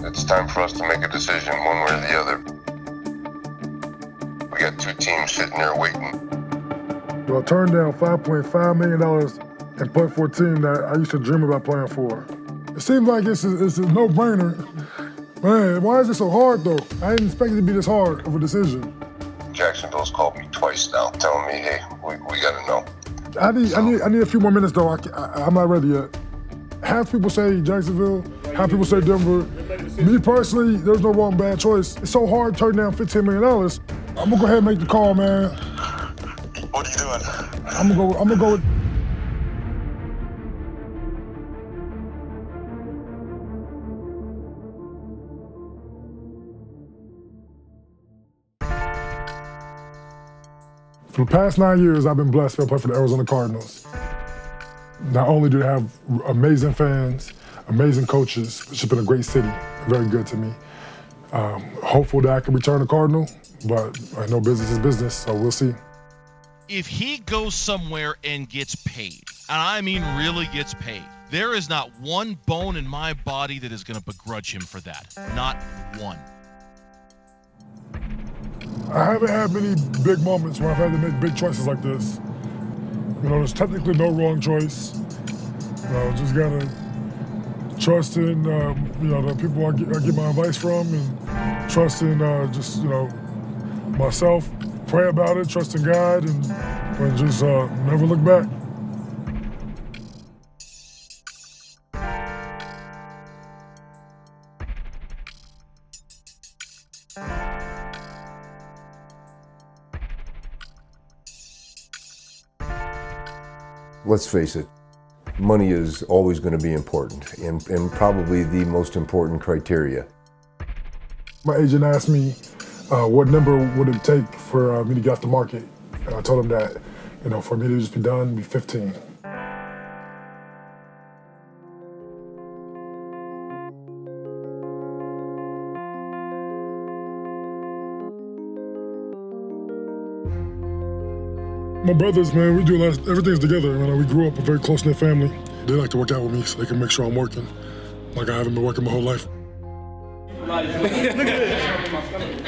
It's time for us to make a decision one way or the other. We got two teams sitting there waiting. I turned down $5.5 million and play for a team that I used to dream about playing for. It seems like it's a no-brainer. Man, why is it so hard, though? I didn't expect it to be this hard of a decision. Jacksonville's called me twice now, telling me, hey, we gotta know. I need a few more minutes, though. I'm not ready yet. Half people say Jacksonville, half people say Denver. Me personally, there's no wrong bad choice. It's so hard to turn down $15 million. I'm gonna go ahead and make the call, man. What are you doing? I'm gonna go with. For the past 9 years, I've been blessed to play for the Arizona Cardinals. Not only do they have amazing fans, amazing coaches, it's just been a great city, very good to me. Hopeful that I can return a Cardinal, but I know business is business, so we'll see. If he goes somewhere and gets paid, and I mean really gets paid, there is not one bone in my body that is going to begrudge him for that. Not one. I haven't had many big moments where I've had to make big choices like this. You know, there's technically no wrong choice. Just gotta trust in, the people I get my advice from, and trust in myself, pray about it, trust in God, and just never look back. Let's face it, money is always going to be important, and probably the most important criteria. My agent asked me what number would it take for me to get off the market, and I told him that, for me to just be done, be 15. My brothers, man, we do everything's together. We grew up a very close-knit family. They like to work out with me so they can make sure I'm working, like I haven't been working my whole life.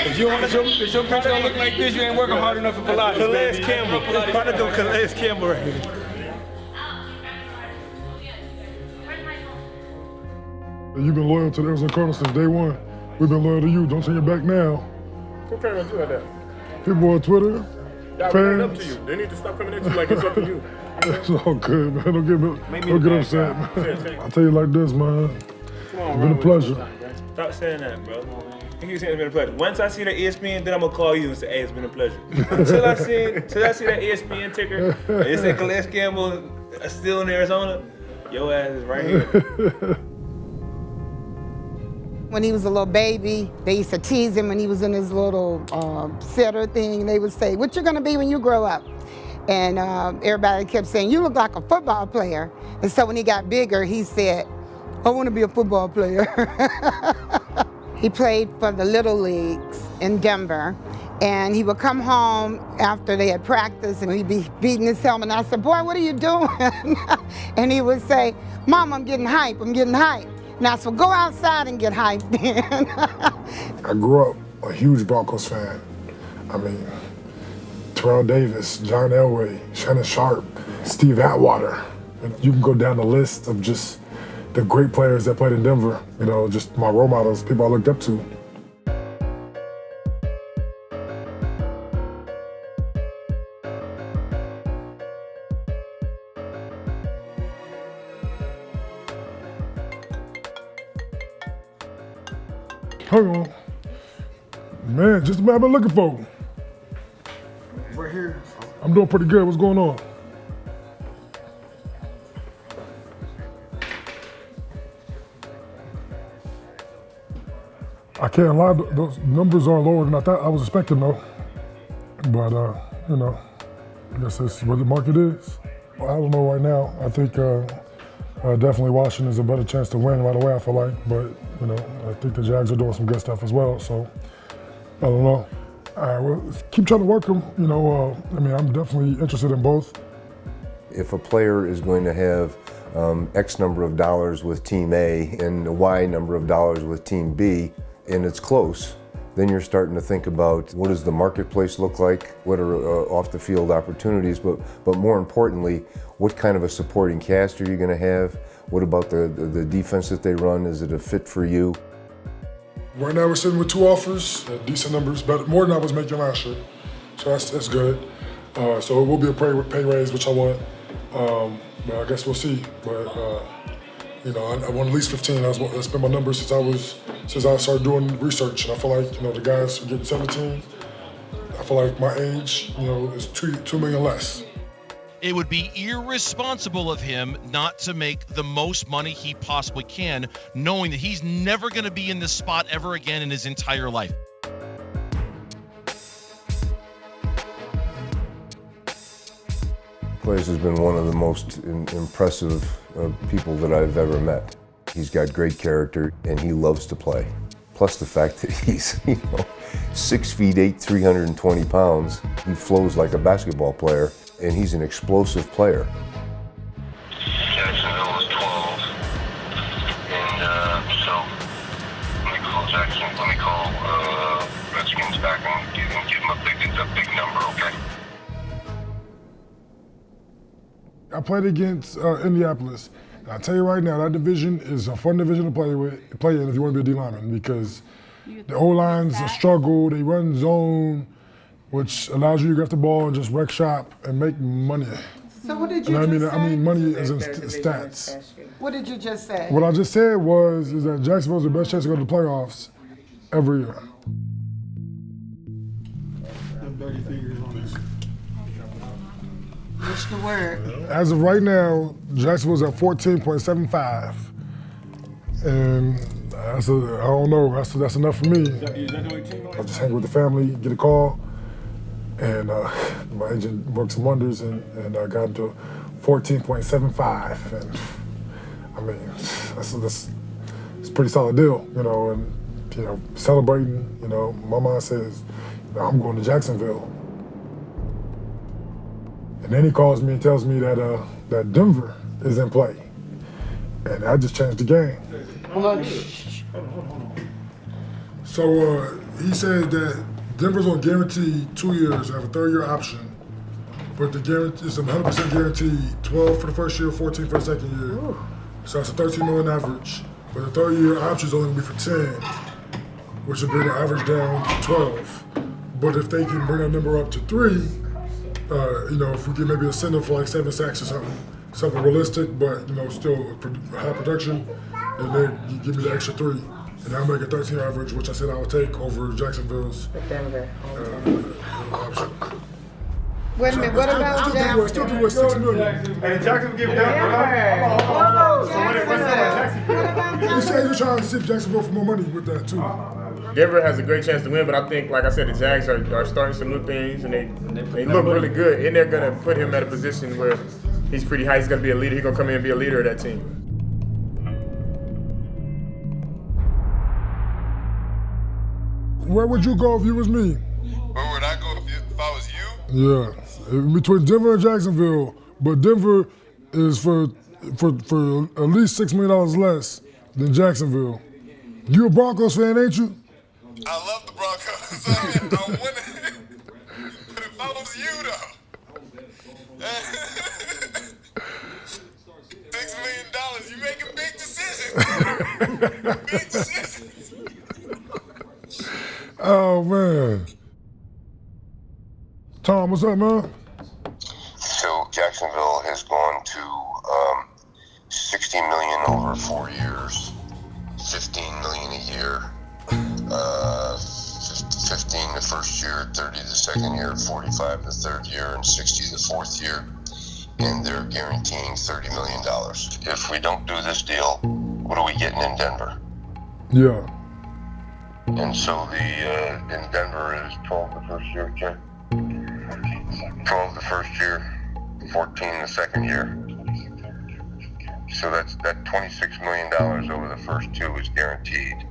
If your picture don't look like this, you ain't working hard enough for Pilates. Calais Campbell. Partner do Calais Campbell right here. You've been loyal to the Arizona Cardinals since day one. We've been loyal to you. Don't turn your back now. Who trying to do that? People on Twitter. Y'all bring it up to you. They need to stop coming at you like it's up to you. It's all good, man. Don't get upset, man. I'll tell you like this, man. It's been a pleasure. Stop saying that, bro. You keep saying it's been a pleasure. Once I see the ESPN, then I'm gonna call you and say, hey, it's been a pleasure. Until I see that ESPN ticker, and it said Calais Campbell still in Arizona, your ass is right here. When he was a little baby, they used to tease him when he was in his little setter thing. They would say, what you gonna be when you grow up? And everybody kept saying, you look like a football player. And so when he got bigger, he said, I wanna be a football player. He played for the Little Leagues in Denver. And he would come home after they had practiced and he'd be beating his helmet. And I said, boy, what are you doing? And he would say, Mom, I'm getting hype, I'm getting hype. Now, so go outside and get hyped then. I grew up a huge Broncos fan. Terrell Davis, John Elway, Shannon Sharp, Steve Atwater. And you can go down the list of just the great players that played in Denver. Just my role models, people I looked up to. Hold on. Man, just the man I've been looking for. Right here. I'm doing pretty good. What's going on? I can't lie, those numbers are lower than I was expecting though. But, I guess that's where the market is. I don't know right now. I think definitely Washington's a better chance to win right away, I feel like. But, I think the Jags are doing some good stuff as well. So, I don't know. Well, keep trying to work them. I'm definitely interested in both. If a player is going to have X number of dollars with Team A and Y number of dollars with Team B, and it's close, then you're starting to think about what does the marketplace look like, what are off the field opportunities, but more importantly, what kind of a supporting cast are you going to have? What about the defense that they run? Is it a fit for you? Right now we're sitting with 2 offers, decent numbers, but more than I was making last year. So that's good. So it will be a pay raise, which I want. But I guess we'll see. But I want at least 15. That's been my number since I started doing research. And I feel like the guys are getting 17. I feel like my age, is $2 million less. It would be irresponsible of him not to make the most money he possibly can, knowing that he's never going to be in this spot ever again in his entire life. Calais has been one of the most impressive people that I've ever met. He's got great character and he loves to play. Plus the fact that he's 6'8", 320 pounds. He flows like a basketball player and he's an explosive player. Jacksonville was 12. And so let me call Redskins back and give him a big number, okay? I played against Indianapolis. And I tell you right now, that division is a fun division to play in if you want to be a D lineman, because the O-line's a struggle. They run zone, which allows you to get the ball and just wreck shop and make money. So what did you And just say? I mean money is in stats. What did you just say? What I just said is that Jacksonville's the best chance to go to the playoffs every year. What's the word? As of right now, Jacksonville's at 14.75. And I don't know, that's enough for me. I just hang with the family, get a call, and my agent worked some wonders, and I got him to 14.75. And I mean, that's a pretty solid deal, and celebrating, my mom says, I'm going to Jacksonville. And then he calls me and tells me that Denver is in play. And I just changed the game. So he said that Denver's going to guarantee 2 years, have a 3rd-year option. But the guarantee is 100% guaranteed, 12 for the first year, 14 for the second year. Ooh. So that's a 13 million average. But the 3rd-year option is only going to be for 10, which would bring the average down to 12. But if they can bring that number up to 3, if we get maybe a center for like 7 sacks or something realistic, but still high production, then they give me the extra 3, and I'll make a 13 average, which I said I would take over Jacksonville's Denver option. Wait a minute, what about Jacksonville? Still do it $6 million. And Jacksonville give Denver. He said you're trying to see if Jacksonville for more money with that too. Denver has a great chance to win, but I think, like I said, the Jags are starting some new things, and they look really good. And they're going to put him at a position where he's pretty high. He's going to be a leader. He's going to come in and be a leader of that team. Where would you go if you was me? Where would I go if I was you? Yeah, between Denver and Jacksonville, but Denver is for at least $6 million less than Jacksonville. You a Broncos fan, ain't you? I love the Broncos. I win it. But if I was you, though, $6 million, you making big decisions. Big decisions. Oh, man. Tom, what's up, man? So Jacksonville has gone to $60 million over 4 years, $15 million a year, 15 the first year, 30 the second year, 45 the third year, and 60 the fourth year. And they're guaranteeing $30 million. If we don't do this deal, what are we getting in Denver? Yeah. And so in Denver is 12 the first year, Ken? 12 the first year, 14 the second year. So that $26 million over the first 2 is guaranteed.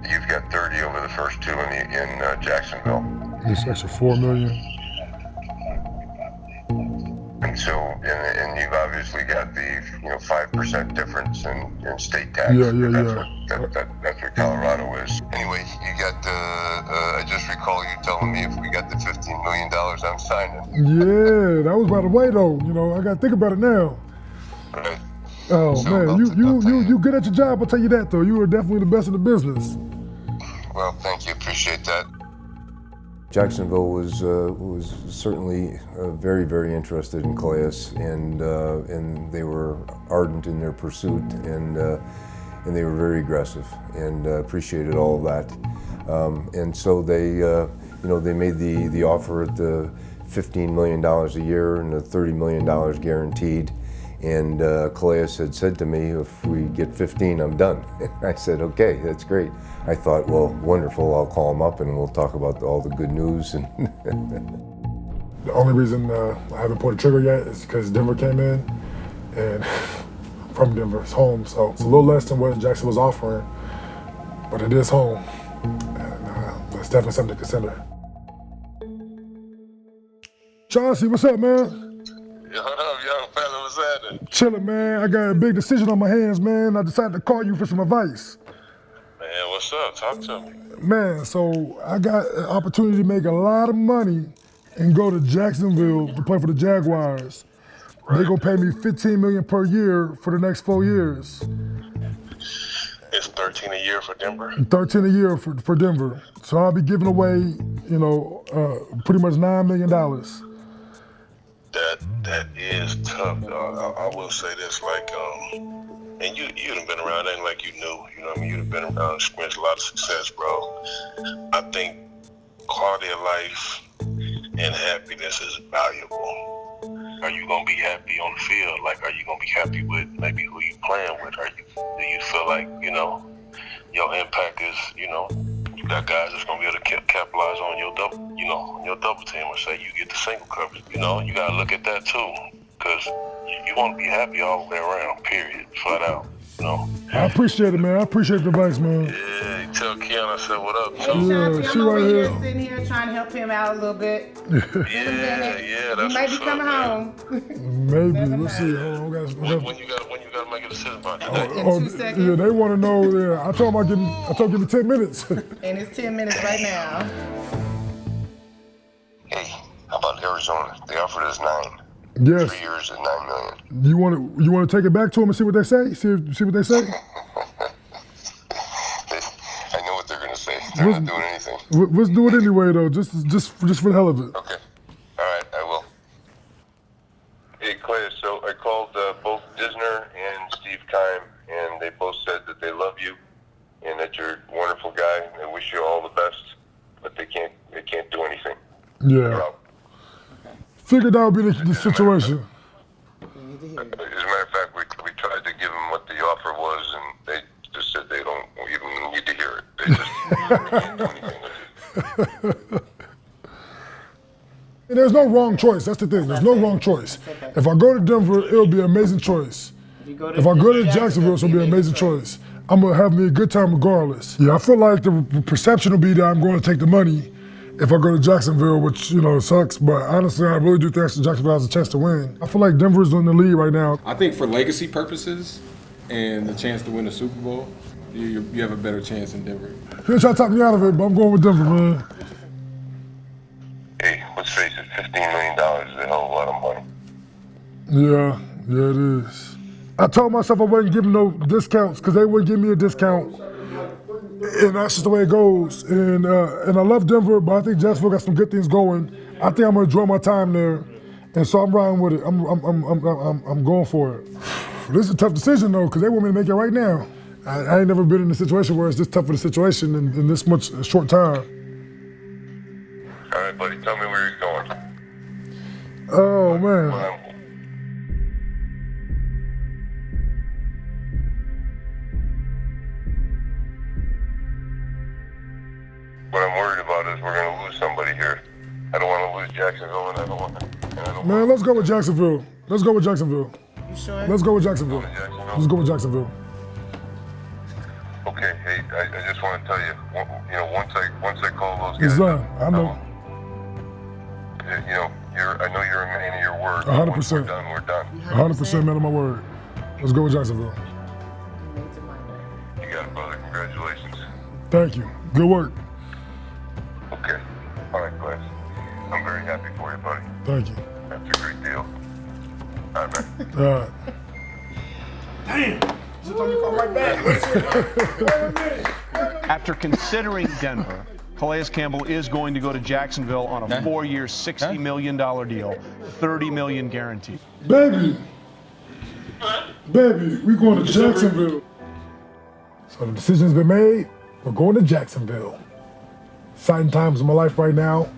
You've got 30 over the first 2 in Jacksonville. This extra $4 million. And And so, and you've obviously got the 5% difference in state tax. Yeah. That's what Colorado is. Anyway, you got I just recall you telling me if we got the $15 million, I'm signing. Yeah, that was by the way though. I gotta think about it now. Right. Oh So man, you good at your job. I'll tell you that though. You were definitely the best in the business. Well, thank you. Appreciate that. Jacksonville was certainly very, very interested in Calais, and they were ardent in their pursuit, and they were very aggressive, and appreciated all of that. And so they made the offer at the $15 million a year and the $30 million guaranteed. And Calais had said to me, if we get 15, I'm done. And I said, okay, that's great. I thought, well, wonderful, I'll call him up and we'll talk about all the good news. And The only reason I haven't pulled the trigger yet is because Denver came in, and I'm from Denver, it's home, so it's a little less than what Jackson was offering, but it is home, and it's definitely something to consider. Chauncey, what's up, man? Yo, what up, young fella? What's happening? Chillin', man. I got a big decision on my hands, man. I decided to call you for some advice. Man, what's up? Talk to me. Man, so I got an opportunity to make a lot of money and go to Jacksonville to play for the Jaguars. They're gonna pay me $15 million per year for the next 4 years. It's 13 a year for Denver. 13 a year for Denver. So I'll be giving away, pretty much $9 million. That is tough, dog. I will say this, and you done been around, ain't like you knew, you know what I mean? You done been around, experienced a lot of success, bro. I think quality of life and happiness is valuable. Are you gonna be happy on the field? Like, are you gonna be happy with maybe who you playing with? Do you feel like, your impact is, you got guys that's gonna be able to capitalize on your double team, or say you get the single coverage. You gotta look at that too, because you want to be happy all the way around. Period, flat out. I appreciate it, man. I appreciate the advice, man. Yeah, tell Keon I said what up. Hey, Too. Chauncey, she I'm over right here here. sitting here trying to help him out a little bit. Yeah, that's He might be what's coming up, home. Maybe. We'll see. Hold on, When you gotta make a decision about today. In 2 seconds. Yeah, they want to know. Yeah, I told them give me 10 minutes. And it's 10 minutes right now. Hey, how about Arizona? They offered us 9. Yes. 3 years and $9 million. You want to take it back to them and see what they say? See what they say? I know what they're gonna say. They're not doing anything. Let's do it anyway, though, just for the hell of it. Okay. All right, I will. Hey, Clay, so I called both Disner and Steve Keim, and they both said that they love you and that you're a wonderful guy. They wish you all the best, but they can't do anything. You're Yeah. out. Figured that would be the situation. As a matter of fact, we tried to give them what the offer was, and they just said they don't even need to hear it. They just can't do anything with it. There's no wrong choice. That's the thing. There's no wrong choice. If I go to Denver, it'll be an amazing choice. If I go to Jacksonville, it'll be an amazing choice. I'm going to have me a good time regardless. Yeah, I feel like the perception will be that I'm going to take the money if I go to Jacksonville, which, sucks. But honestly, I really do think Jacksonville has a chance to win. I feel like Denver's in the lead right now. I think for legacy purposes and the chance to win a Super Bowl, you have a better chance in Denver. He'll try to talk me out of it, but I'm going with Denver, man. Hey, let's face it, $15 million is a hell of a lot of money. Yeah, it is. I told myself I wasn't giving no discounts because they wouldn't give me a discount. And that's just the way it goes. And I love Denver, but I think Jacksonville got some good things going. I think I'm gonna enjoy my time there, and so I'm riding with it. I'm going for it. This is a tough decision though, because they want me to make it right now. I ain't never been in a situation where it's this tough of a situation in this much short time. All right, buddy, tell me where you're going. Oh man. What I'm worried about is we're going to lose somebody here. I don't want to lose Jacksonville, and I don't want Man, let's go with Jacksonville. Let's go with Jacksonville. You sure? Let's go with Jacksonville. Let's go with Jacksonville. Okay, hey, I just want to tell you, once I call those guys. It's done. I know. I know you're a man of your word. 100%. Once we're done, we're done. 100% man of my word. Let's go with Jacksonville. You got it, brother. Congratulations. Thank you. Good work. Okay. All right, class. I'm very happy for you, buddy. Thank you. That's a great deal. All right, man. All right. After considering Denver, Calais Campbell is going to go to Jacksonville on a 4-year, $60 million deal, $30 million guaranteed. Baby, we're going to Jacksonville. So the decision's been made. We're going to Jacksonville. Exciting times in my life right now.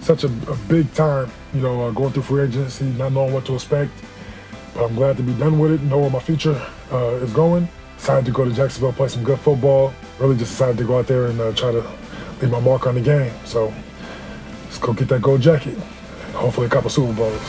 Such a big time, going through free agency, not knowing what to expect. But I'm glad to be done with it, know where my future is going. Decided to go to Jacksonville, play some good football. Really just decided to go out there and try to leave my mark on the game. So let's go get that gold jacket and hopefully a couple Super Bowls.